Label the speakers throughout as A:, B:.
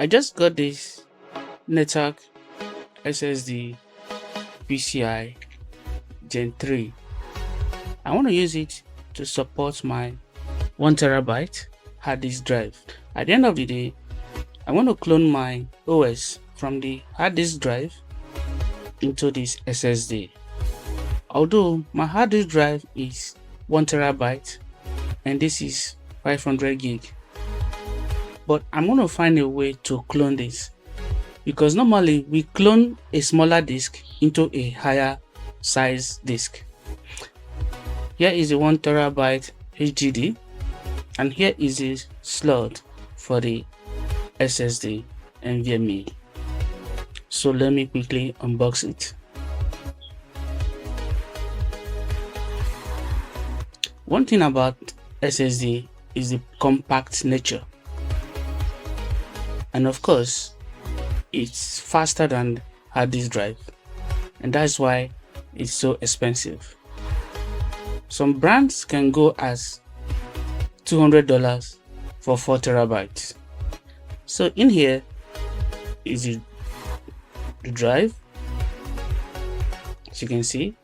A: I just got this Netac SSD PCI Gen 3. I want to use it to support my 1TB hard disk drive. At the end of the day, I want to clone my OS from the hard disk drive into this SSD. Although my hard disk drive is 1TB and this is 500 gig, but I'm going to find a way to clone this, because normally we clone a smaller disk into a higher size disk. Here is a 1TB HDD and here is a slot for the SSD NVMe. So let me quickly unbox it. One thing about SSD is the compact nature, and of course it's faster than hard disk drive, and that's why it's so expensive. Some brands can go as $200 for 4 TB. So in here is the drive. As you can see,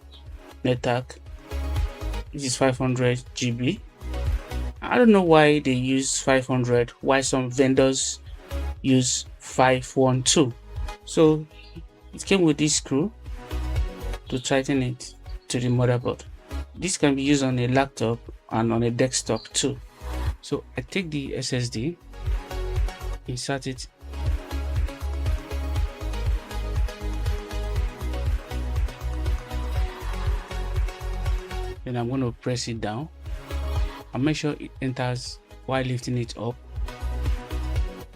A: Netac, this is 500 GB. I don't know why they use 500, why some vendors use 512. So it came with this screw to tighten it to the motherboard. This can be used on a laptop and on a desktop too. So I take the SSD, insert it then I'm going to press it down and make sure it enters while lifting it up.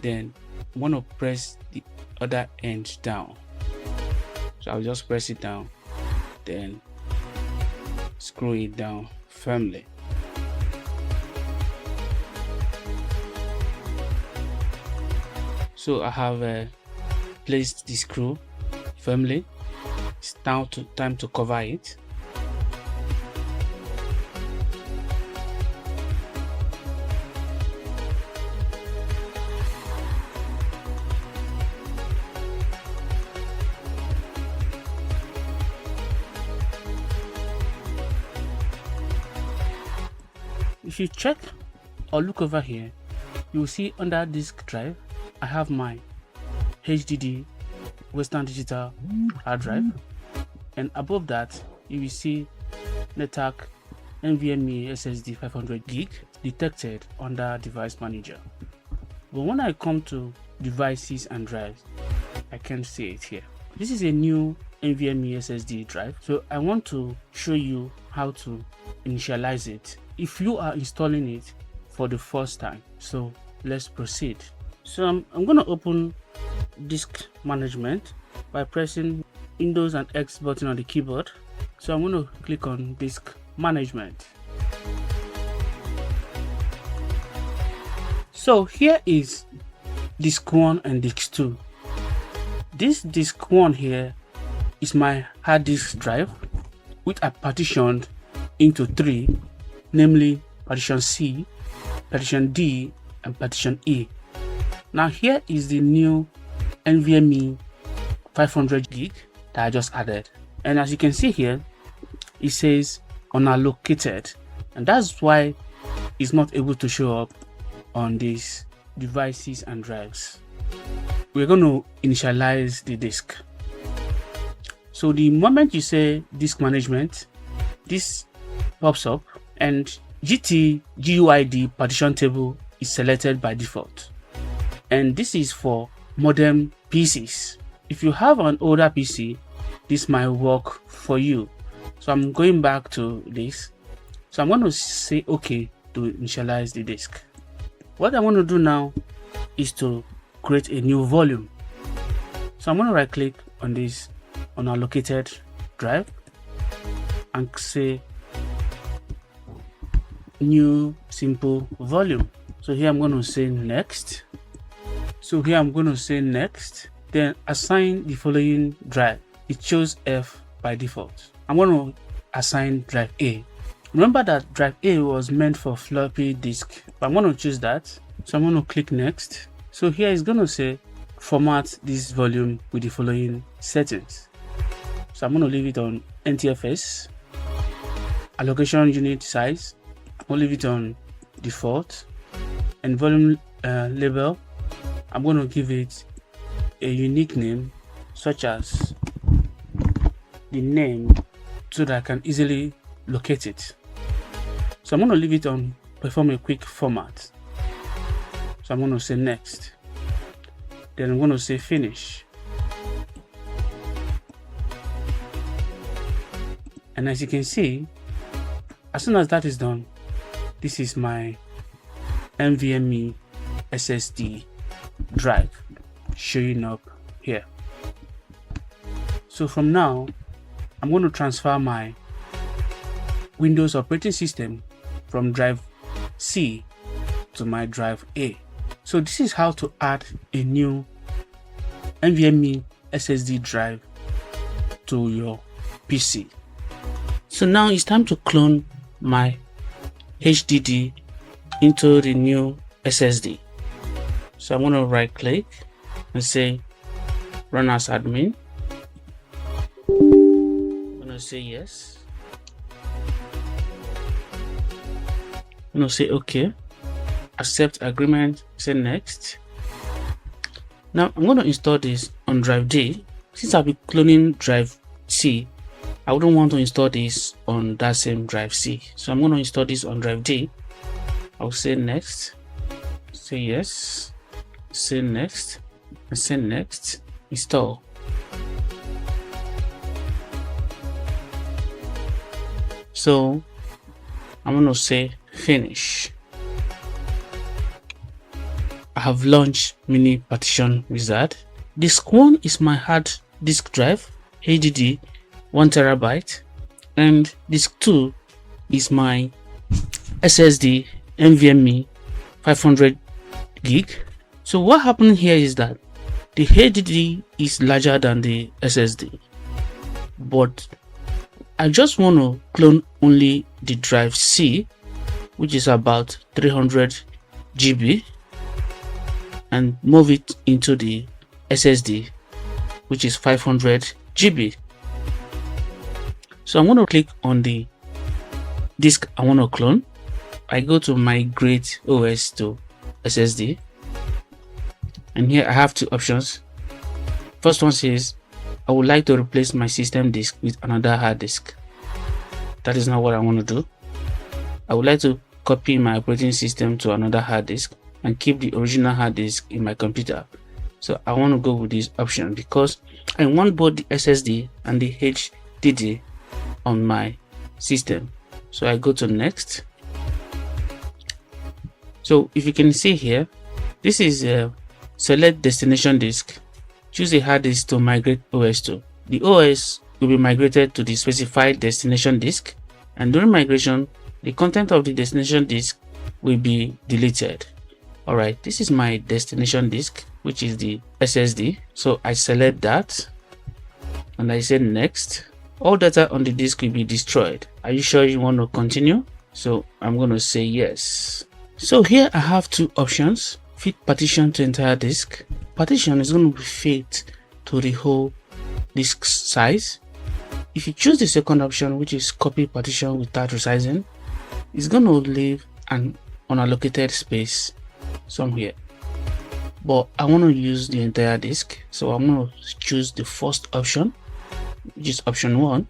A: Then I'm going to press the other end down. So I'll just press it down, then screw it down firmly. So I have placed the screw firmly. It's now time to cover it. If you check or look over here, you will see under disk drive I have my HDD Western Digital hard drive, and above that you will see Netac NVMe SSD 500 gig detected under device manager. But when I come to devices and drives, I can't see it here. This is a new NVMe SSD drive, so I want to show you how to initialize it if you are installing it for the first time. So let's proceed. So I'm going to open disk management by pressing Windows and X button on the keyboard. So I'm going to click on disk management. So here is disk 1 and disk 2. This disk 1 here is my hard disk drive, which I partitioned into 3, namely partition C, partition D, and partition E. Now here is the new NVMe 500 gig that I just added, and as you can see here, it says unallocated, and that's why it's not able to show up on these devices and drives. We're going to initialize the disk. So the moment you say disk management, this pops up and GUID partition table is selected by default, and this is for modern PCs. If you have an older PC, this might work for you. So I'm going back to this. So I'm going to say OK to initialize the disk. What I want to do now is to create a new volume. So I'm going to right click on this unallocated drive and say new simple volume. So here I'm going to say next. Then assign the following drive. It chose F by default. I'm going to assign drive A. Remember that drive A was meant for floppy disk, but I'm going to choose that. So I'm going to click next. So here it's going to say format this volume with the following settings. So I'm going to leave it on NTFS, allocation unit size, I'll leave it on default, and volume label, I'm going to give it a unique name such as the name so that I can easily locate it. So I'm going to leave it on perform a quick format. So I'm going to say next, then I'm going to say finish. And as you can see, as soon as that is done, this is my NVMe SSD drive showing up here. So from now, I'm going to transfer my Windows operating system from drive C to my drive A. So this is how to add a new NVMe SSD drive to your PC. So now it's time to clone my HDD into the new SSD. So I'm going to right click and say run as admin. I'm going to say yes. I'm going to say okay, accept agreement, say next. Now I'm going to install this on drive D. Since I'll be cloning drive C, I wouldn't want to install this on that same drive C. So I'm going to install this on drive D. I'll say next, say yes, say next, and say next, install. So I'm going to say finish. I have launched mini partition wizard. Disk 1 is my hard disk drive, HDD 1 terabyte, and disk 2 is my SSD NVMe 500 gig. So what happened here is that the HDD is larger than the SSD, but I just want to clone only the drive C, which is about 300 GB, and move it into the SSD, which is 500 GB. So I'm going to click on the disk I want to clone. I go to migrate OS to SSD, and here I have two options. First one says I would like to replace my system disk with another hard disk. That is not what I want to do. I would like to copy my operating system to another hard disk and keep the original hard disk in my computer. So I want to go with this option because I want both the SSD and the HDD on my system. So I go to next. So if you can see here, this is a select destination disk, choose a hard disk to migrate OS to. The OS will be migrated to the specified destination disk, and during migration the content of the destination disk will be deleted. Alright, this is my destination disk, which is the SSD. So I select that and I say next. All data on the disk will be destroyed. Are you sure you want to continue? So I'm going to say yes. So here I have two options: fit partition to entire disk. Partition is going to be fit to the whole disk size. If you choose the second option, which is copy partition without resizing, it's going to leave an unallocated space somewhere. But I want to use the entire disk, so I'm going to choose the first option, which is option 1,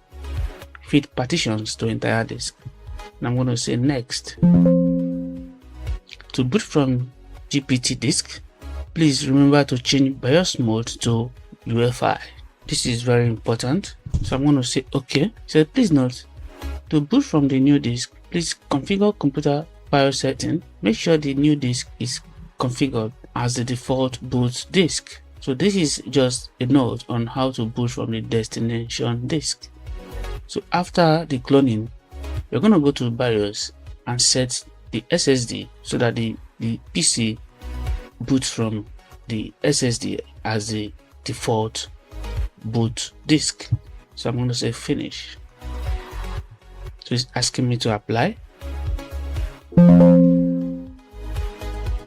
A: fit partitions to entire disk. And I'm going to say next. To boot from GPT disk, please remember to change BIOS mode to UEFI. This is very important. So I'm going to say OK. So please note, to boot from the new disk, please configure computer BIOS setting. Make sure the new disk is configured as the default boot disk. So this is just a note on how to boot from the destination disk. So after the cloning, you're going to go to BIOS and set the SSD so that the PC boots from the SSD as the default boot disk. So I'm going to say finish. So it's asking me to apply.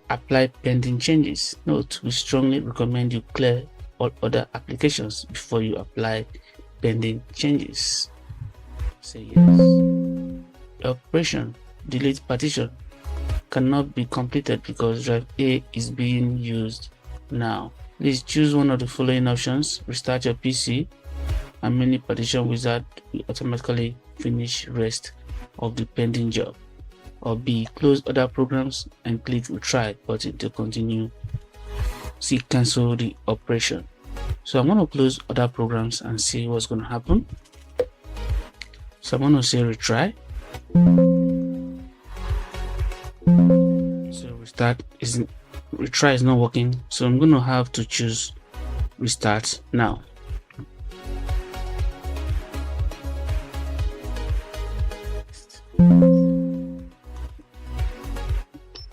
A: I apply pending changes. Note, we strongly recommend you clear all other applications before you apply pending changes. Say yes. Operation delete partition cannot be completed because drive A is being used now. Please choose one of the following options: restart your PC, and many partition wizard will automatically finish rest of the pending job. Or B, close other programs and click retry button to continue. C, cancel the operation. So I'm going to close other programs and see what's going to happen. So I'm going to say retry. So retry is not working, so I'm going to have to choose restart now.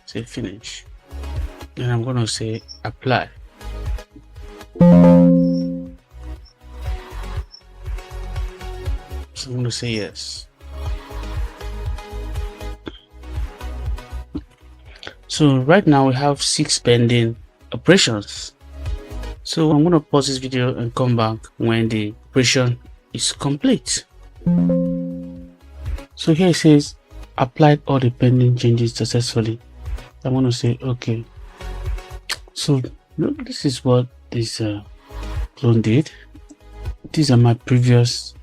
A: Say finish, and I'm going to say apply. So I'm going to say yes. So right now we have 6 pending operations. So I'm going to pause this video and come back when the operation is complete. So here it says applied all the pending changes successfully. I'm going to say okay. So look, this is what this clone did. These are my previous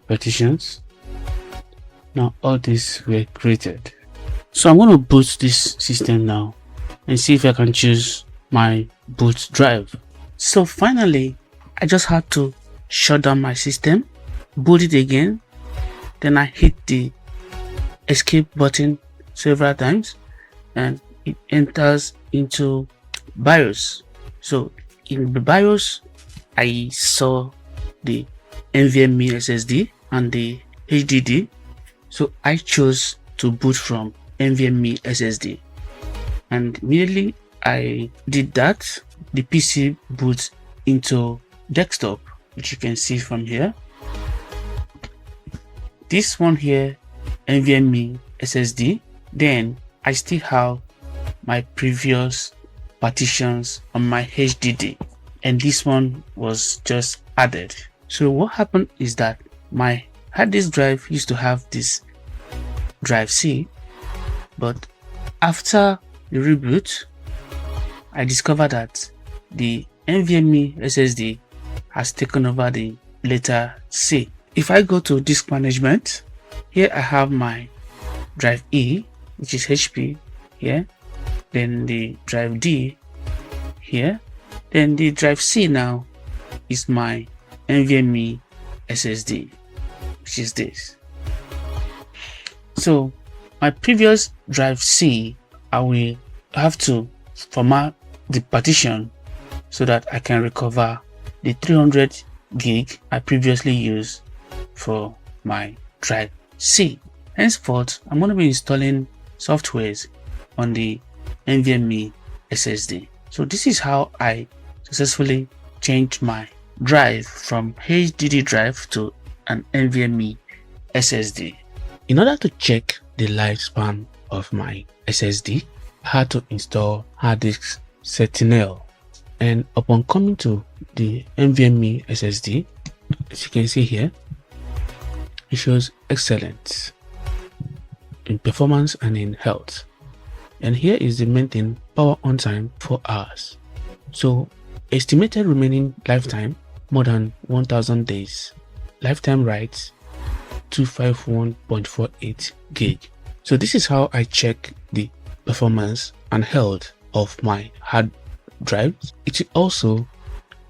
A: partitions. Now all these were created. So I'm going to boot this system now and see if I can choose my boot drive. So finally, I just had to shut down my system, boot it again, then I hit the escape button several times and it enters into BIOS. So in the BIOS, I saw the NVMe SSD and the HDD. So I chose to boot from NVMe SSD, and immediately I did that, the PC boots into desktop, which you can see from here. This one here, NVMe SSD. Then I still have my previous partitions on my HDD, and this one was just added. So what happened is that my hard disk drive used to have this drive C, but after the reboot, I discovered that the NVMe SSD has taken over the letter C. If I go to disk management, here I have my drive E, which is HP here, then the drive D here, then the drive C now is my NVMe SSD, which is this. So my previous drive C, I will have to format the partition so that I can recover the 300 gig I previously used for my drive C. Henceforth, I'm going to be installing softwares on the NVMe SSD. So this is how I successfully changed my drive from HDD drive to an NVMe SSD. In order to check the lifespan of my SSD, I had to install hard disk Sentinel, and upon coming to the NVMe SSD, as you can see here, it shows excellent in performance and in health. And here is the main thing: power on time 4 hours. So estimated remaining lifetime more than 1000 days. Lifetime writes 251.48 gig. So this is how I check the performance and health of my hard drive. It will also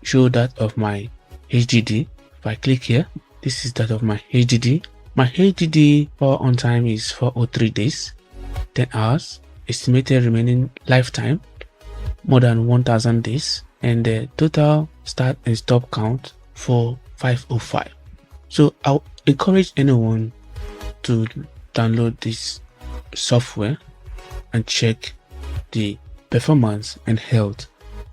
A: show that of my HDD. If I click here, this is that of my HDD. My HDD power on time is 403 days, 10 hours. Estimated remaining lifetime more than 1000 days, and the total start and stop count for 505. So I'll encourage anyone to download this software and check the performance and health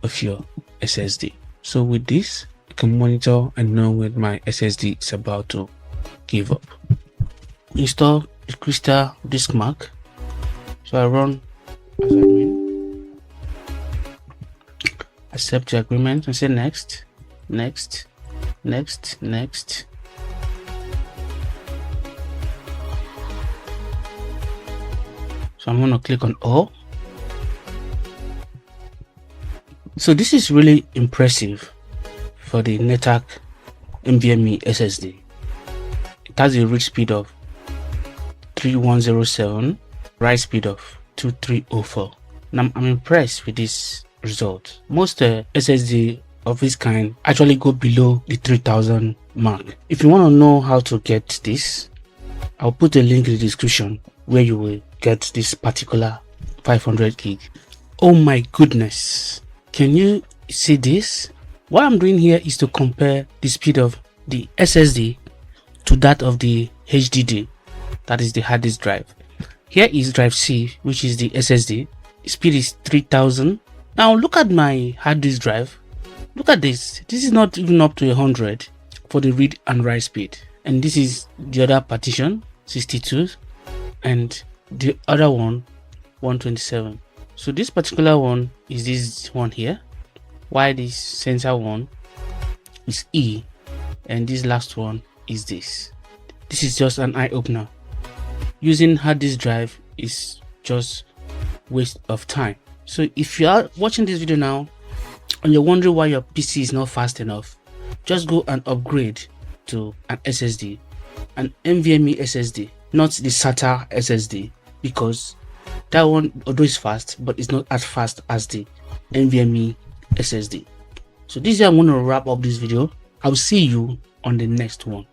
A: of your SSD. So with this, you can monitor and know when my SSD is about to give up. Install the Crystal Disk Mark. So I run as admin. accept your agreement and say next, next, next, next. So I'm going to click on all. So this is really impressive for the Netac NVMe SSD. It has a read speed of 3107, write speed of 2304. Now I'm impressed with this result. Most SSD of this kind actually go below the 3000 mark. If you want to know how to get this, I'll put a link in the description where you will get this particular 500 gig. Oh my goodness, can you see this? What I'm doing here is to compare the speed of the SSD to that of the HDD, that is the hard disk drive. Here is drive C, which is the SSD. Speed is 3000. Now look at my hard disk drive. Look at this. This is not even up to 100 for the read and write speed. And this is the other partition, 62, and the other one, 127. So this particular one is this one here, while this center one is E, and this last one is this. This is just an eye opener. Using hard disk drive is just waste of time. So if you are watching this video now and you're wondering why your PC is not fast enough, just go and upgrade to an SSD, an NVMe SSD, not the SATA SSD, because that one, although it's fast, but it's not as fast as the NVMe SSD. So this is how I'm going to wrap up this video. I'll see you on the next one.